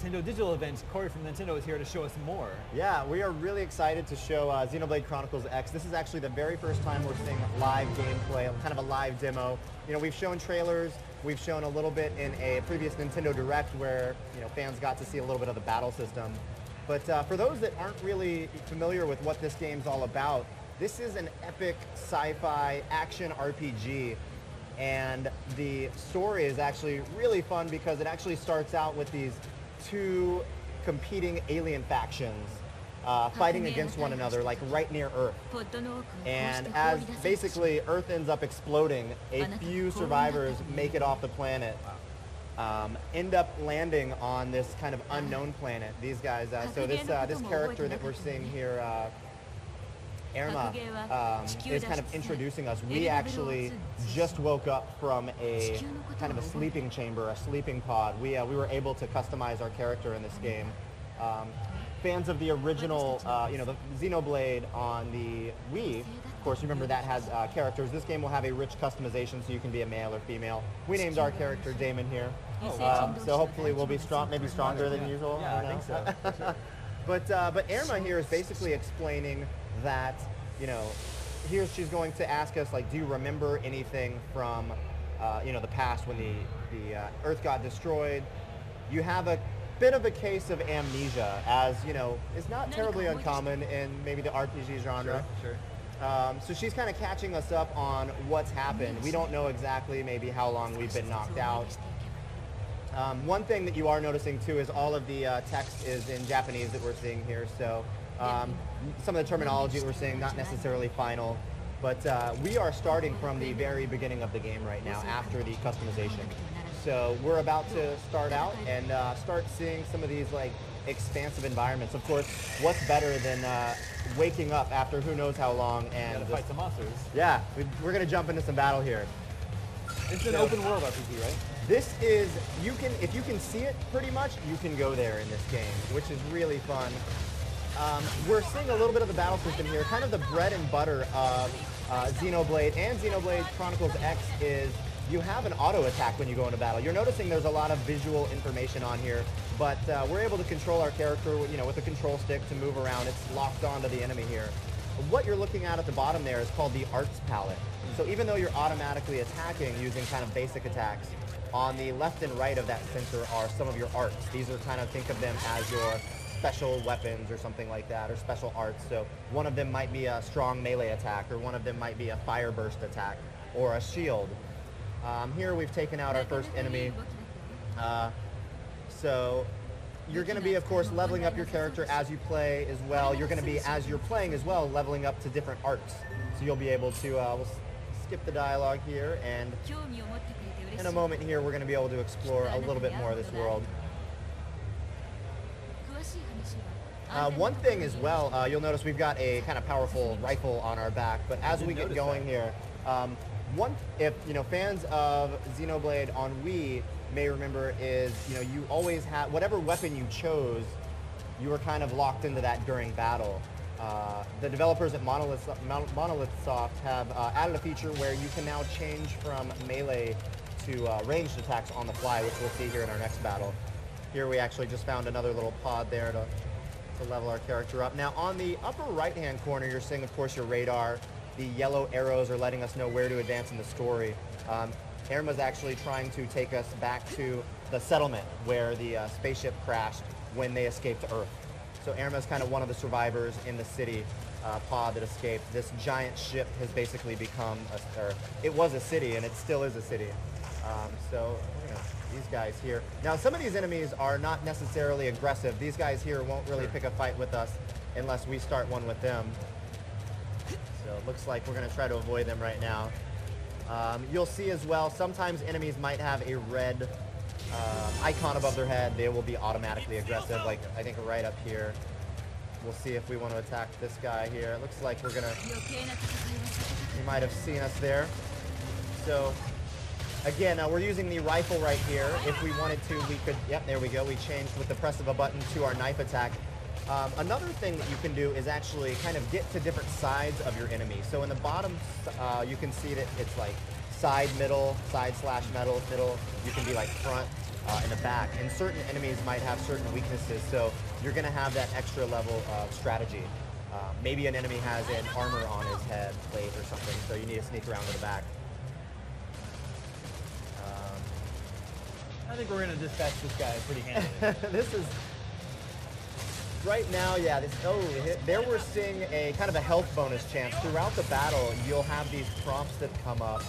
Nintendo Digital event. Corey from Nintendo is here to show us more. Yeah, we are really excited to show Xenoblade Chronicles X. This is actually the very first time we're seeing live gameplay, kind of a live demo. You know, we've shown trailers, we've shown a little bit in a previous Nintendo Direct where, you know, fans got to see a little bit of the battle system. But for those that aren't really familiar with what this game's all about, this is an epic sci-fi action RPG. And the story is actually really fun because it actually starts out with these two competing alien factions fighting against one another, like right near Earth. And as basically Earth ends up exploding, a few survivors make it off the planet, end up landing on this kind of unknown planet. These guys, so this character that we're seeing here, Irma, is kind of introducing us. We actually just woke up from a kind of a sleeping chamber, a sleeping pod. We were able to customize our character in this game. Fans of the original, you know, the Xenoblade on the Wii, of course, you remember that has characters. This game will have a rich customization, so you can be a male or female. We named our character Damon here, so hopefully we'll be strong, maybe stronger than usual. Yeah, I think so. For sure. But Irma here is basically explaining that, you know, here she's going to ask us, like, do you remember anything from, you know, the past when the Earth got destroyed? You have a bit of a case of amnesia, as, you know, is not terribly uncommon in maybe the RPG genre. Sure. So she's kind of catching us up on what's happened. We don't know exactly maybe how long we've been knocked out. One thing that you are noticing too is all of the text is in Japanese that we're seeing here. So some of the terminology that we're seeing, not necessarily final, but we are starting from the very beginning of the game right now after the customization. So we're about to start out and start seeing some of these like expansive environments. Of course, what's better than waking up after who knows how long and fight some monsters. Yeah, we're gonna jump into some battle here. It's an open world RPG, right? This is, if you can see it pretty much, you can go there in this game, which is really fun. We're seeing a little bit of the battle system here. Kind of the bread and butter of Xenoblade and Xenoblade Chronicles X is you have an auto attack when you go into battle. You're noticing there's a lot of visual information on here, but we're able to control our character, you know, with a control stick to move around. It's locked onto the enemy here. What you're looking at the bottom there is called the arts palette. So even though you're automatically attacking using kind of basic attacks, on the left and right of that center are some of your arts. These are kind of, think of them as your special weapons or something like that, or special arts. So one of them might be a strong melee attack, or one of them might be a fire burst attack, or a shield. Here we've taken out our first enemy. So you're going to be, of course, leveling up your character as you play as well. You're going to be, as you're playing as well, leveling up to different arts. So you'll be able to, we'll skip the dialogue here, and in a moment here we're going to be able to explore a little bit more of this world. One thing as well, you'll notice we've got a kind of powerful rifle on our back, but as we get going here, if you know, fans of Xenoblade on Wii may remember is, you know, you always had whatever weapon you chose, you were kind of locked into that during battle. The developers at Monolith Soft have added a feature where you can now change from melee to ranged attacks on the fly, which we'll see here in our next battle. Here we actually just found another little pod there to level our character up. Now on the upper right-hand corner, you're seeing, of course, your radar. The yellow arrows are letting us know where to advance in the story. Irma's actually trying to take us back to the settlement where the spaceship crashed when they escaped Earth. So Irma's kind of one of the survivors in the city pod that escaped. This giant ship has basically become, it was a city and it still is a city. So, you know, these guys here. Now some of these enemies are not necessarily aggressive. These guys here won't really pick a fight with us unless we start one with them. So it looks like we're going to try to avoid them right now. You'll see as well, sometimes enemies might have a red icon above their head. They will be automatically aggressive, like I think right up here. We'll see if we want to attack this guy here. It looks like we're going to, you might have seen us there. So again, we're using the rifle right here. If we wanted to, we could, yep, there we go. We changed with the press of a button to our knife attack. Another thing that you can do is actually kind of get to different sides of your enemy. So in the bottom, you can see that it's like side, middle, side slash middle. You can be like front. in the back. And certain enemies might have certain weaknesses, so you're going to have that extra level of strategy. Maybe an enemy has an armor on his head plate or something, so you need to sneak around to the back. I think we're going to dispatch this guy pretty handily. This is... Right now, yeah, there we're seeing a kind of a health bonus chance. Throughout the battle, you'll have these prompts that come up.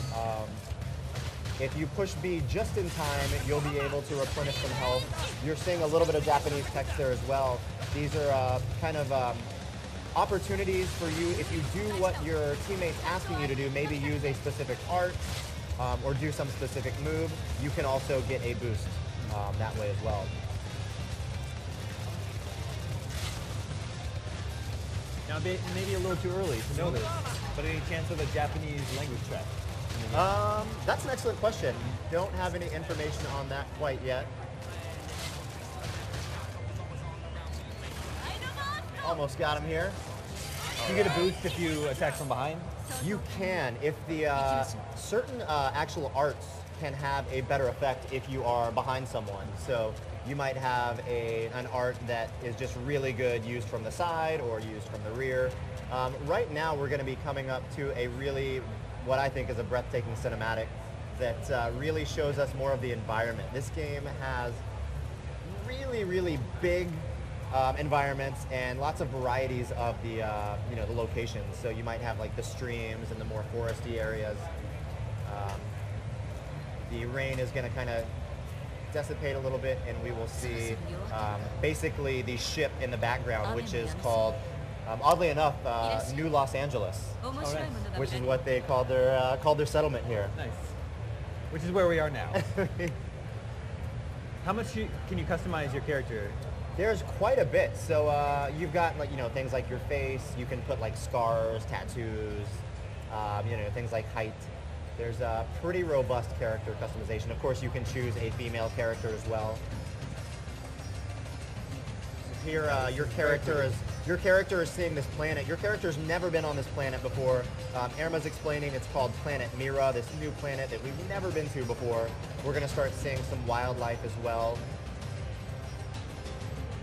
If you push B just in time, you'll be able to replenish some health. You're seeing a little bit of Japanese text there as well. These are kind of opportunities for you. If you do what your teammate's asking you to do, maybe use a specific art or do some specific move, you can also get a boost that way as well. Now, maybe a little too early to know this, but any chance of a Japanese language track? That's an excellent question. Don't have any information on that quite yet. Almost got him here. Do you get a boost if you attack from behind? You can. If the certain actual arts can have a better effect if you are behind someone. So you might have an art that is just really good used from the side or used from the rear. Right now we're going to be coming up to a really, what I think is a breathtaking cinematic that really shows us more of the environment. This game has really, really big environments and lots of varieties of the the locations. So you might have like the streams and the more foresty areas. The rain is going to kind of dissipate a little bit, and we will see basically the ship in the background, which is called, oddly enough, New Los Angeles, which is what they called their settlement here. Nice. Which is where we are now. How much can you customize your character? There's quite a bit. So you've got things like your face. You can put like scars, tattoos, things like height. There's a pretty robust character customization. Of course, you can choose a female character as well. Here, your character is seeing this planet. Your character's never been on this planet before. Irma's explaining it's called Planet Mira, this new planet that we've never been to before. We're going to start seeing some wildlife as well.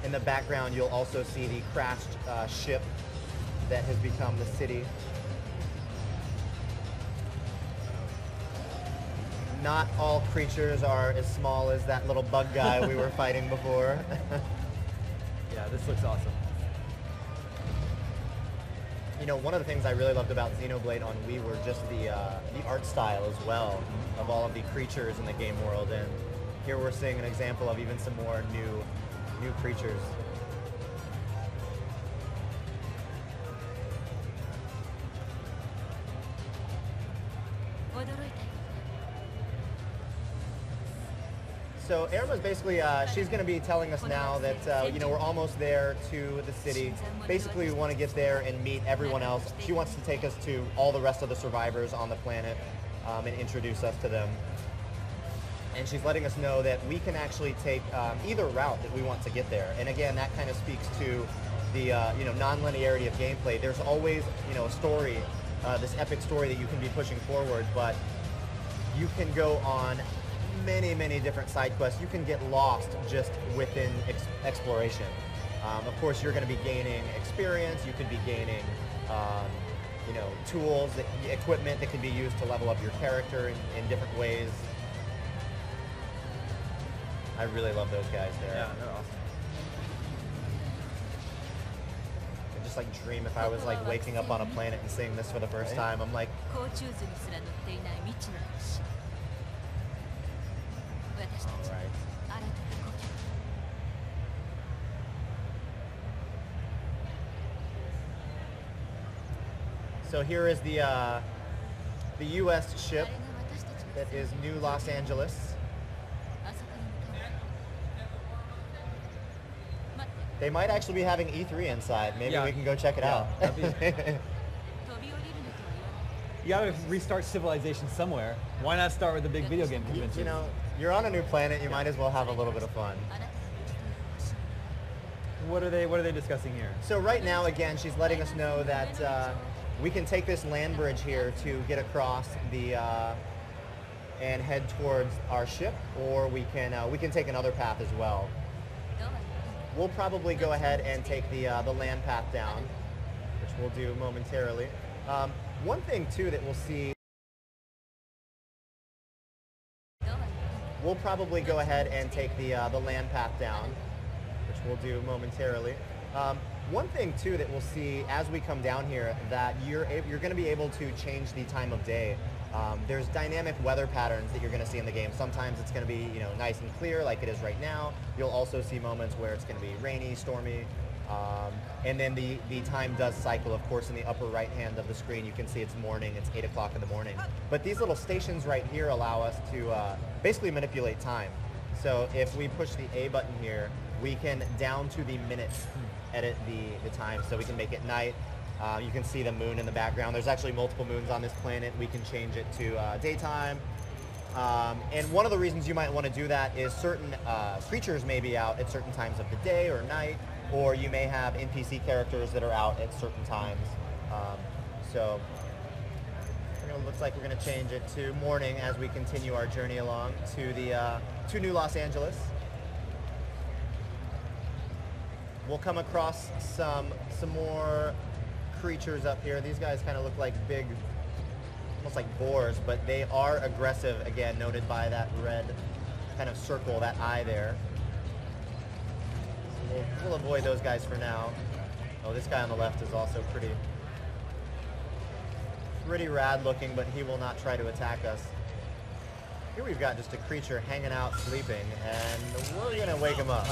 In the background, you'll also see the crashed ship that has become the city. Not all creatures are as small as that little bug guy we were fighting before. Yeah, this looks awesome. One of the things I really loved about Xenoblade on Wii were just the art style as well of all of the creatures in the game world, and here we're seeing an example of even some more new creatures. So Irma's basically, she's going to be telling us now that, we're almost there to the city. Basically, we want to get there and meet everyone else. She wants to take us to all the rest of the survivors on the planet and introduce us to them. And she's letting us know that we can actually take either route that we want to get there. And again, that kind of speaks to the, non-linearity of gameplay. There's always, a story, this epic story that you can be pushing forward, but you can go on many, many different side quests. You can get lost just within exploration. Of course, you're going to be gaining experience. You could be gaining, tools, equipment that can be used to level up your character in different ways. I really love those guys there. Yeah, they're awesome. I just dream if I was waking up on a planet and seeing this for the first time. I'm like, All right. So here is the U.S. ship that is New Los Angeles. They might actually be having E3 inside. Maybe we can go check it out. You gotta restart civilization somewhere. Why not start with the big video game convention? You're on a new planet. You might as well have a little bit of fun. What are they discussing here? So right now, again, she's letting us know that we can take this land bridge here to get across the and head towards our ship, or we can take another path as well. We'll probably go ahead and take the land path down, which we'll do momentarily. One thing too that we'll see. We'll probably go ahead and take the land path down, which we'll do momentarily. One thing too that we'll see as we come down here, that you're going to be able to change the time of day. There's dynamic weather patterns that you're going to see in the game. Sometimes it's going to be nice and clear like it is right now. You'll also see moments where it's going to be rainy, stormy, and then the time does cycle. Of course, in the upper right hand of the screen, you can see it's morning. It's 8 o'clock in the morning. But these little stations right here allow us to basically manipulate time. So if we push the A button here, we can down to the minutes edit the time. So we can make it night. You can see the moon in the background. There's actually multiple moons on this planet. We can change it to daytime. And one of the reasons you might want to do that is certain creatures may be out at certain times of the day or night, or you may have NPC characters that are out at certain times. So it looks like we're going to change it to morning as we continue our journey along to New Los Angeles. We'll come across some more creatures up here. These guys kind of look like big, almost like boars, but they are aggressive, again, noted by that red kind of circle, that eye there. So we'll avoid those guys for now. Oh, this guy on the left is also pretty rad looking, but he will not try to attack us. Here we've got just a creature hanging out, sleeping, and we're gonna wake him up.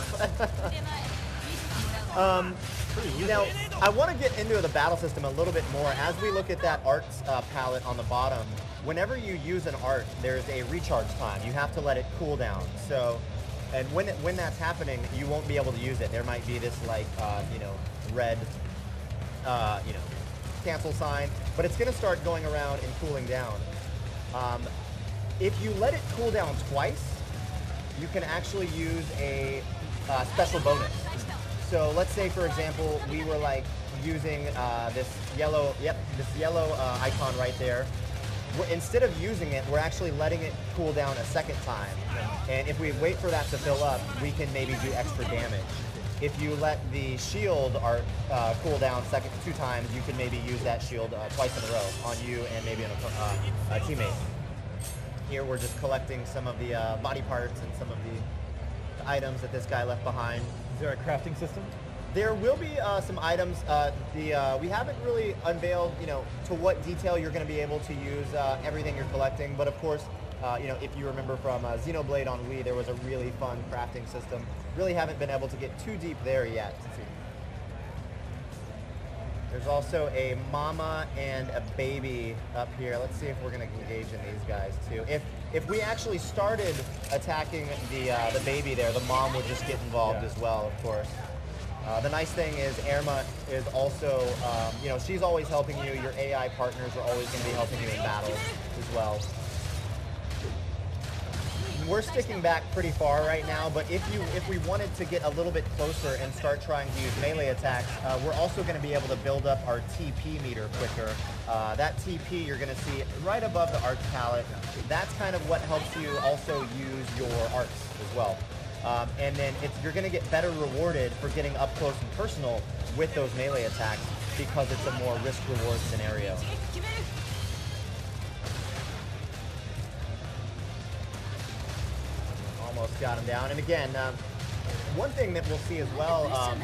Now, I want to get into the battle system a little bit more. As we look at that art palette on the bottom, whenever you use an art, there's a recharge time. You have to let it cool down. So, and when that's happening, you won't be able to use it. There might be this like, red, cancel sign, but it's going to start going around and cooling down. If you let it cool down twice, you can actually use a special bonus. So let's say, for example, we were like using this yellow icon right there. Instead of using it, we're actually letting it cool down a second time. And if we wait for that to fill up, we can maybe do extra damage. If you let the shield cool down two times, you can maybe use that shield twice in a row on you and maybe on a teammate. Here we're just collecting some of the body parts and some of the items that this guy left behind. Is there a crafting system? There will be some items. We haven't really unveiled, to what detail you're going to be able to use everything you're collecting. But of course, if you remember from Xenoblade on Wii, there was a really fun crafting system. Really haven't been able to get too deep there yet. There's also a mama and a baby up here. Let's see if we're going to engage in these guys too. If we actually started attacking the baby there, the mom would just get involved as well, of course. The nice thing is Irma is also, she's always helping you. Your AI partners are always going to be helping you in battle as well. We're sticking back pretty far right now, but if we wanted to get a little bit closer and start trying to use melee attacks, we're also going to be able to build up our TP meter quicker. That TP you're going to see right above the art palette. That's kind of what helps you also use your arts as well. And then you're going to get better rewarded for getting up close and personal with those melee attacks because it's a more risk-reward scenario. Almost got him down. And again, one thing that we'll see as well,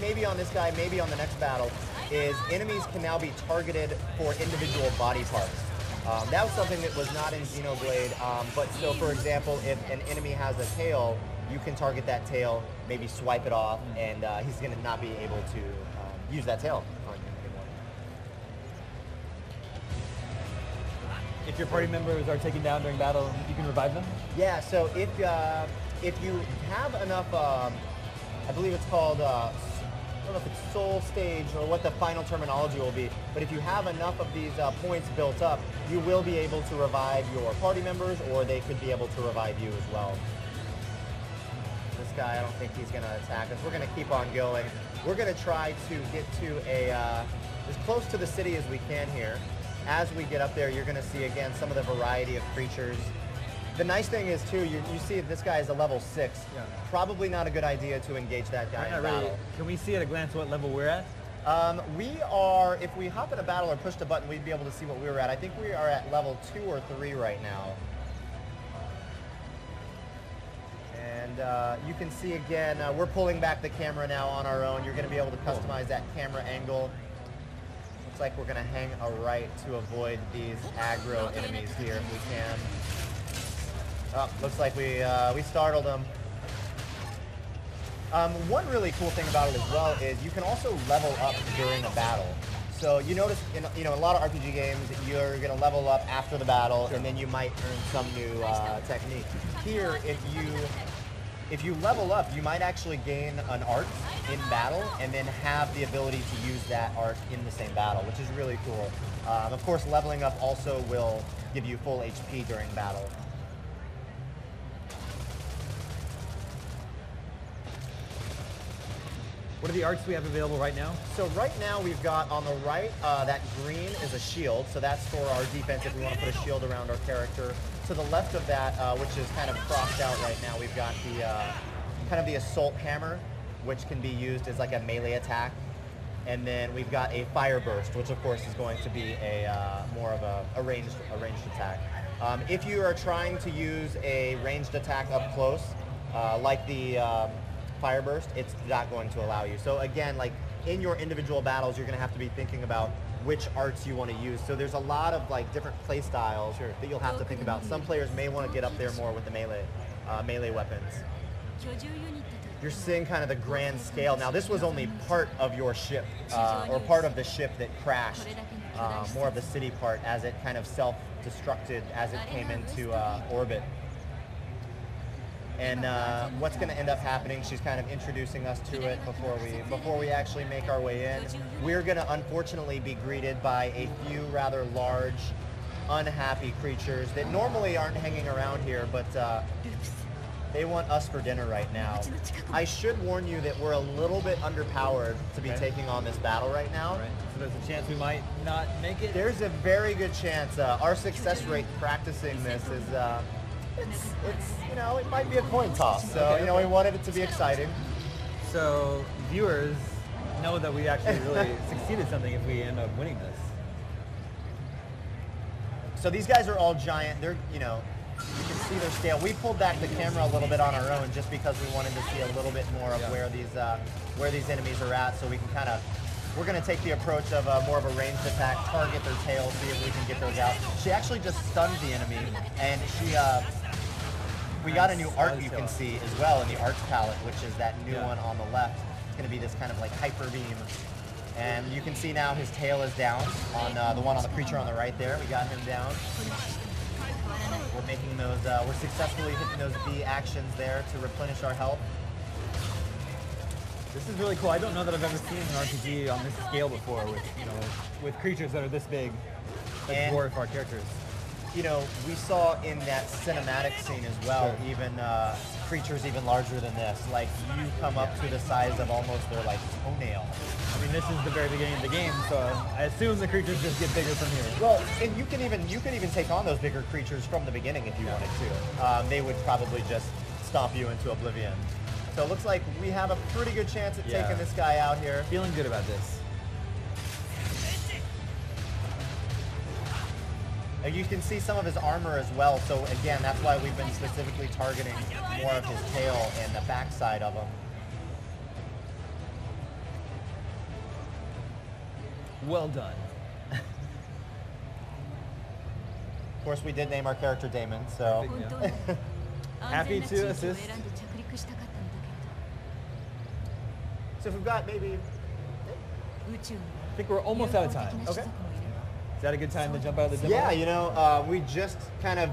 maybe on this guy, maybe on the next battle, is enemies can now be targeted for individual body parts. That was something that was not in Xenoblade, but so for example, if an enemy has a tail, you can target that tail, maybe swipe it off, and he's going to not be able to use that tail on you anymore. If your party members are taken down during battle, you can revive them? Yeah, so if you have enough, I believe it's called, I don't know if it's soul stage or what the final terminology will be, but if you have enough of these points built up, you will be able to revive your party members, or they could be able to revive you as well. This guy, I don't think he's going to attack us. We're going to keep on going. We're going to try to get to as close to the city as we can here. as we get up there, you're going to see, again, some of the variety of creatures. The nice thing is, too, you see this guy is a level 6. Yeah. Probably not a good idea to engage that guy in Not battle. really. Can we see at a glance what level we're at? We are, if we hop in a battle or push the button, we'd be able to see what we were at. I think we are at level 2 or 3 right now. And you can see again, we're pulling back the camera now on our own. You're going to be able to customize that camera angle. Looks like we're going to hang a right to avoid these aggro enemies here if we can. Oh, looks like we startled them. One really cool thing about it as well is you can also level up during a battle. So you notice in a lot of RPG games, you're going to level up after the battle, and then you might earn some new technique. Here, if you level up, you might actually gain an art in battle, and then have the ability to use that art in the same battle, which is really cool. Of course, leveling up also will give you full HP during battle. What are the arts we have available right now? So right now we've got on the right, that green is a shield, so that's for our defense if we want to put a shield around our character. To the left of that, which is kind of crossed out right now, we've got the kind of the assault hammer, which can be used as like a melee attack. And then we've got a fire burst, which of course is going to be a more of a ranged attack. If you are trying to use a ranged attack up close, like the fire burst, it's not going to allow you. So again, like in your individual battles, you're going to have to be thinking about which arts you want to use. So there's a lot of like different play styles that you'll have to think about. Some players may want to get up there more with the melee weapons. You're seeing kind of the grand scale. Now this was only part of your ship, or part of the ship that crashed, more of the city part as it kind of self-destructed as it came into orbit. And what's going to end up happening, she's kind of introducing us to it before we actually make our way in. We're going to unfortunately be greeted by a few rather large, unhappy creatures that normally aren't hanging around here, but they want us for dinner right now. I should warn you that we're a little bit underpowered to be taking on this battle right now. Right. So there's a chance we might not make it? There's a very good chance. Our success rate practicing this is... It's it might be a coin toss. So we wanted it to be exciting. So viewers know that we actually really succeeded something if we end up winning this. So these guys are all giant. They're you can see their scale. We pulled back the camera a little bit on our own just because we wanted to see a little bit more of where these enemies are at, so we can kind of. We're going to take the approach of more of a ranged attack, target their tail, see if we can get those out. She actually just stunned the enemy, and she. We got a new art you can see as well in the arts palette, which is that new one on the left. It's going to be this kind of like hyper beam. And you can see now his tail is down on the one on the creature on the right there. We got him down. We're making those, we're successfully hitting those B actions there to replenish our health. This is really cool. I don't know that I've ever seen an RPG on this scale before with creatures that are this big that dwarf our characters. We saw in that cinematic scene as well, even creatures even larger than this. Like, you come up to the size of almost their, like, toenail. I mean, this is the very beginning of the game, so I assume the creatures just get bigger from here. Well, and you can even take on those bigger creatures from the beginning if you wanted to. They would probably just stomp you into oblivion. So it looks like we have a pretty good chance at taking this guy out here. Feeling good about this. You can see some of his armor as well, so again, that's why we've been specifically targeting more of his tail and the backside of him. Well done. Of course, we did name our character Damon, so... Happy to assist. So if we've got maybe... I think we're almost out of time. Okay. Is that a good time to jump out of the demo? Yeah, we just kind of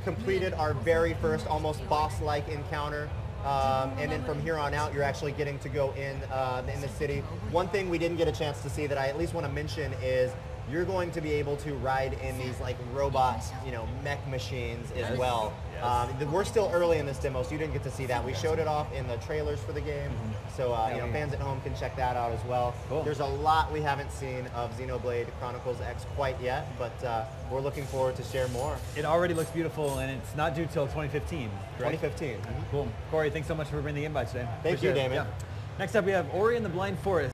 completed our very first almost boss-like encounter. And then from here on out, you're actually getting to go in the city. One thing we didn't get a chance to see that I at least want to mention is you're going to be able to ride in these like robot, mech machines as well. Yes. We're still early in this demo, so you didn't get to see that. We showed it off in the trailers for the game, so fans at home can check that out as well. Cool. There's a lot we haven't seen of Xenoblade Chronicles X quite yet, but we're looking forward to share more. It already looks beautiful, and it's not due till 2015. Correct? 2015. Cool. Corey, thanks so much for bringing the invite today. Thank you, Appreciate it. Damon. Yeah. Next up, we have Ori and the Blind Forest.